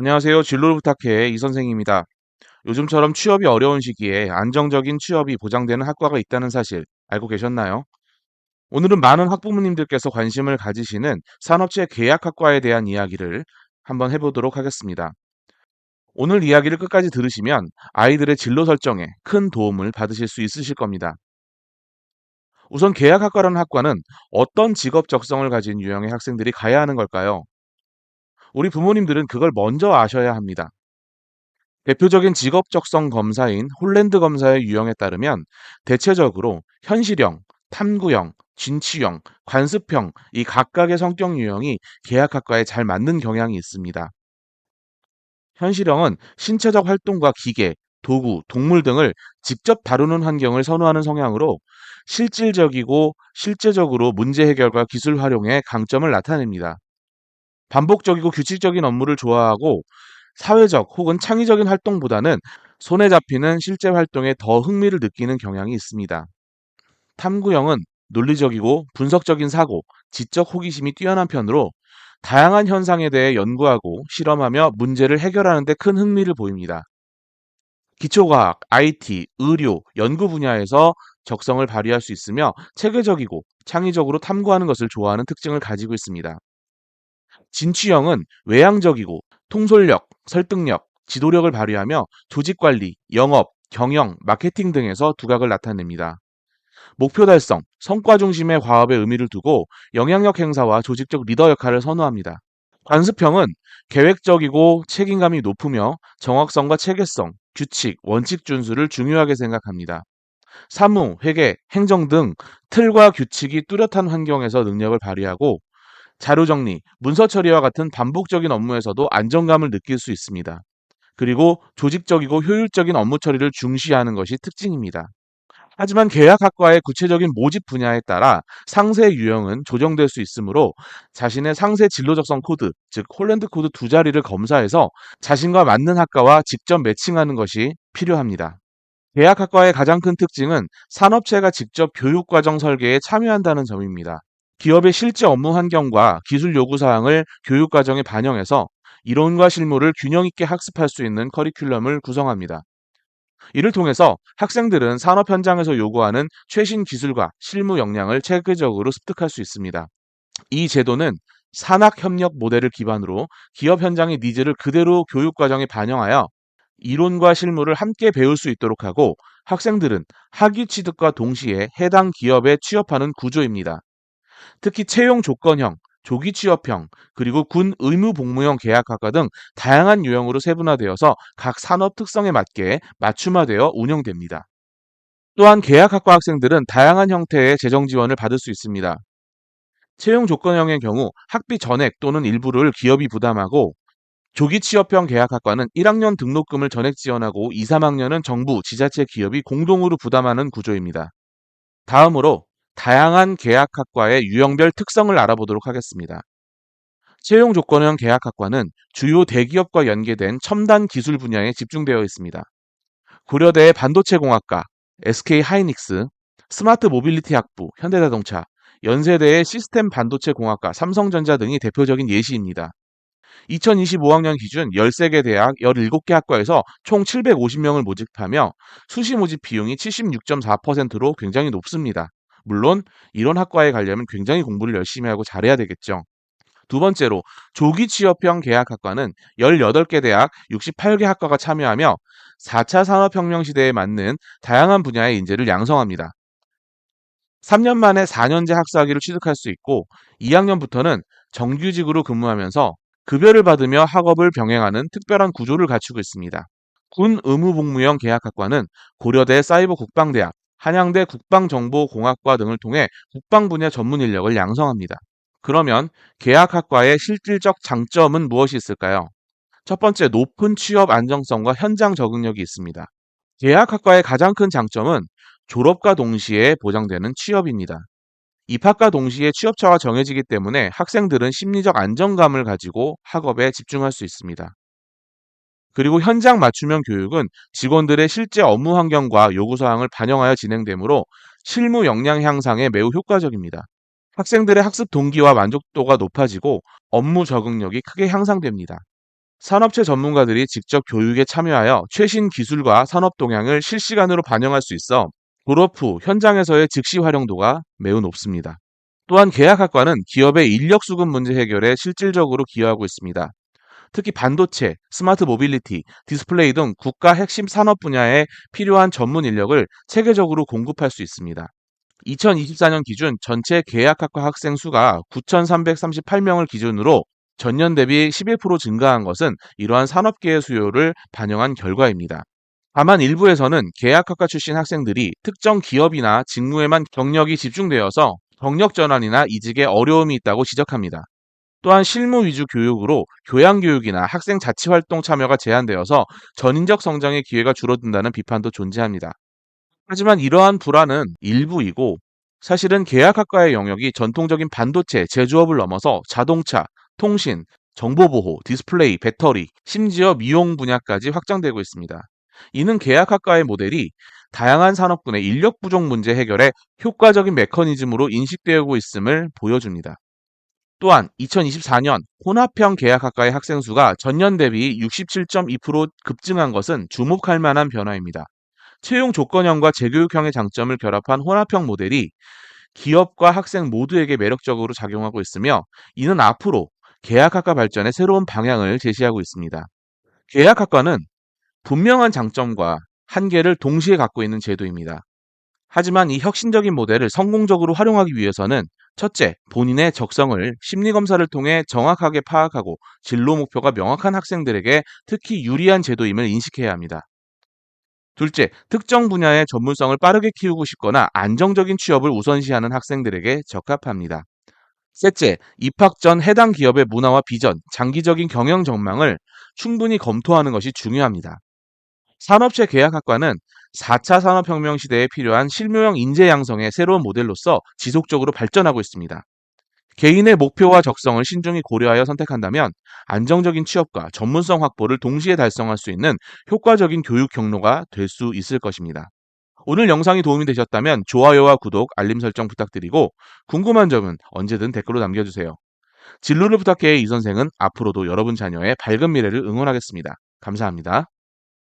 안녕하세요. 진로를 부탁해 이 선생입니다. 요즘처럼 취업이 어려운 시기에 안정적인 취업이 보장되는 학과가 있다는 사실 알고 계셨나요? 오늘은 많은 학부모님들께서 관심을 가지시는 산업체 계약학과에 대한 이야기를 한번 해보도록 하겠습니다. 오늘 이야기를 끝까지 들으시면 아이들의 진로 설정에 큰 도움을 받으실 수 있으실 겁니다. 우선 계약학과라는 학과는 어떤 직업 적성을 가진 유형의 학생들이 가야 하는 걸까요? 우리 부모님들은 그걸 먼저 아셔야 합니다. 대표적인 직업 적성 검사인 홀랜드 검사의 유형에 따르면 대체적으로 현실형, 탐구형, 진취형, 관습형 이 각각의 성격 유형이 계약학과에 잘 맞는 경향이 있습니다. 현실형은 신체적 활동과 기계, 도구, 동물 등을 직접 다루는 환경을 선호하는 성향으로 실질적이고 실제적으로 문제 해결과 기술 활용에 강점을 나타냅니다. 반복적이고 규칙적인 업무를 좋아하고 사회적 혹은 창의적인 활동보다는 손에 잡히는 실제 활동에 더 흥미를 느끼는 경향이 있습니다. 탐구형은 논리적이고 분석적인 사고, 지적 호기심이 뛰어난 편으로 다양한 현상에 대해 연구하고 실험하며 문제를 해결하는 데 큰 흥미를 보입니다. 기초과학, IT, 의료, 연구 분야에서 적성을 발휘할 수 있으며 체계적이고 창의적으로 탐구하는 것을 좋아하는 특징을 가지고 있습니다. 진취형은 외향적이고 통솔력, 설득력, 지도력을 발휘하며 조직관리, 영업, 경영, 마케팅 등에서 두각을 나타냅니다. 목표 달성, 성과 중심의 과업에 의미를 두고 영향력 행사와 조직적 리더 역할을 선호합니다. 관습형은 계획적이고 책임감이 높으며 정확성과 체계성, 규칙, 원칙 준수를 중요하게 생각합니다. 사무, 회계, 행정 등 틀과 규칙이 뚜렷한 환경에서 능력을 발휘하고 자료 정리, 문서 처리와 같은 반복적인 업무에서도 안정감을 느낄 수 있습니다. 그리고 조직적이고 효율적인 업무 처리를 중시하는 것이 특징입니다. 하지만 계약학과의 구체적인 모집 분야에 따라 상세 유형은 조정될 수 있으므로 자신의 상세 진로적성 코드, 즉 홀랜드 코드 두 자리를 검사해서 자신과 맞는 학과와 직접 매칭하는 것이 필요합니다. 계약학과의 가장 큰 특징은 산업체가 직접 교육과정 설계에 참여한다는 점입니다. 기업의 실제 업무 환경과 기술 요구 사항을 교육 과정에 반영해서 이론과 실무를 균형 있게 학습할 수 있는 커리큘럼을 구성합니다. 이를 통해서 학생들은 산업 현장에서 요구하는 최신 기술과 실무 역량을 체계적으로 습득할 수 있습니다. 이 제도는 산학 협력 모델을 기반으로 기업 현장의 니즈를 그대로 교육 과정에 반영하여 이론과 실무를 함께 배울 수 있도록 하고 학생들은 학위 취득과 동시에 해당 기업에 취업하는 구조입니다. 특히 채용 조건형, 조기 취업형, 그리고 군 의무 복무형 계약학과 등 다양한 유형으로 세분화되어서 각 산업 특성에 맞게 맞춤화되어 운영됩니다. 또한 계약학과 학생들은 다양한 형태의 재정 지원을 받을 수 있습니다. 채용 조건형의 경우 학비 전액 또는 일부를 기업이 부담하고 조기 취업형 계약학과는 1학년 등록금을 전액 지원하고 2, 3학년은 정부, 지자체, 기업이 공동으로 부담하는 구조입니다. 다음으로 다양한 계약학과의 유형별 특성을 알아보도록 하겠습니다. 채용 조건형 계약학과는 주요 대기업과 연계된 첨단 기술 분야에 집중되어 있습니다. 고려대의 반도체공학과, SK 하이닉스, 스마트 모빌리티 학부, 현대자동차, 연세대의 시스템 반도체 공학과, 삼성전자 등이 대표적인 예시입니다. 2025학년 기준 13개 대학 17개 학과에서 총 750명을 모집하며 수시 모집 비용이 76.4%로 굉장히 높습니다. 물론 이런 학과에 가려면 굉장히 공부를 열심히 하고 잘해야 되겠죠. 두 번째로 조기 취업형 계약학과는 18개 대학 68개 학과가 참여하며 4차 산업혁명 시대에 맞는 다양한 분야의 인재를 양성합니다. 3년 만에 4년제 학사학위를 취득할 수 있고 2학년부터는 정규직으로 근무하면서 급여를 받으며 학업을 병행하는 특별한 구조를 갖추고 있습니다. 군 의무복무형 계약학과는 고려대 사이버국방대학, 한양대 국방정보공학과 등을 통해 국방 분야 전문 인력을 양성합니다. 그러면 계약학과의 실질적 장점은 무엇이 있을까요? 첫 번째, 높은 취업 안정성과 현장 적응력이 있습니다. 계약학과의 가장 큰 장점은 졸업과 동시에 보장되는 취업입니다. 입학과 동시에 취업처가 정해지기 때문에 학생들은 심리적 안정감을 가지고 학업에 집중할 수 있습니다. 그리고 현장 맞춤형 교육은 직원들의 실제 업무 환경과 요구사항을 반영하여 진행되므로 실무 역량 향상에 매우 효과적입니다. 학생들의 학습 동기와 만족도가 높아지고 업무 적응력이 크게 향상됩니다. 산업체 전문가들이 직접 교육에 참여하여 최신 기술과 산업 동향을 실시간으로 반영할 수 있어 졸업 후 현장에서의 즉시 활용도가 매우 높습니다. 또한 계약학과는 기업의 인력 수급 문제 해결에 실질적으로 기여하고 있습니다. 특히 반도체, 스마트 모빌리티, 디스플레이 등 국가 핵심 산업 분야에 필요한 전문 인력을 체계적으로 공급할 수 있습니다. 2024년 기준 전체 계약학과 학생 수가 9,338명을 기준으로 전년 대비 11% 증가한 것은 이러한 산업계의 수요를 반영한 결과입니다. 다만 일부에서는 계약학과 출신 학생들이 특정 기업이나 직무에만 경력이 집중되어서 경력 전환이나 이직에 어려움이 있다고 지적합니다. 또한 실무 위주 교육으로 교양교육이나 학생 자치활동 참여가 제한되어서 전인적 성장의 기회가 줄어든다는 비판도 존재합니다. 하지만 이러한 불안은 일부이고 사실은 계약학과의 영역이 전통적인 반도체, 제조업을 넘어서 자동차, 통신, 정보보호, 디스플레이, 배터리, 심지어 미용 분야까지 확장되고 있습니다. 이는 계약학과의 모델이 다양한 산업군의 인력 부족 문제 해결에 효과적인 메커니즘으로 인식되고 있음을 보여줍니다. 또한 2024년 혼합형 계약학과의 학생 수가 전년 대비 67.2% 급증한 것은 주목할 만한 변화입니다. 채용 조건형과 재교육형의 장점을 결합한 혼합형 모델이 기업과 학생 모두에게 매력적으로 작용하고 있으며 이는 앞으로 계약학과 발전의 새로운 방향을 제시하고 있습니다. 계약학과는 분명한 장점과 한계를 동시에 갖고 있는 제도입니다. 하지만 이 혁신적인 모델을 성공적으로 활용하기 위해서는 첫째, 본인의 적성을 심리검사를 통해 정확하게 파악하고 진로 목표가 명확한 학생들에게 특히 유리한 제도임을 인식해야 합니다. 둘째, 특정 분야의 전문성을 빠르게 키우고 싶거나 안정적인 취업을 우선시하는 학생들에게 적합합니다. 셋째, 입학 전 해당 기업의 문화와 비전, 장기적인 경영 전망을 충분히 검토하는 것이 중요합니다. 산업체 계약학과는 4차 산업혁명 시대에 필요한 실무형 인재 양성의 새로운 모델로서 지속적으로 발전하고 있습니다. 개인의 목표와 적성을 신중히 고려하여 선택한다면 안정적인 취업과 전문성 확보를 동시에 달성할 수 있는 효과적인 교육 경로가 될 수 있을 것입니다. 오늘 영상이 도움이 되셨다면 좋아요와 구독, 알림 설정 부탁드리고 궁금한 점은 언제든 댓글로 남겨주세요. 진로를 부탁해의 이 선생은 앞으로도 여러분 자녀의 밝은 미래를 응원하겠습니다. 감사합니다.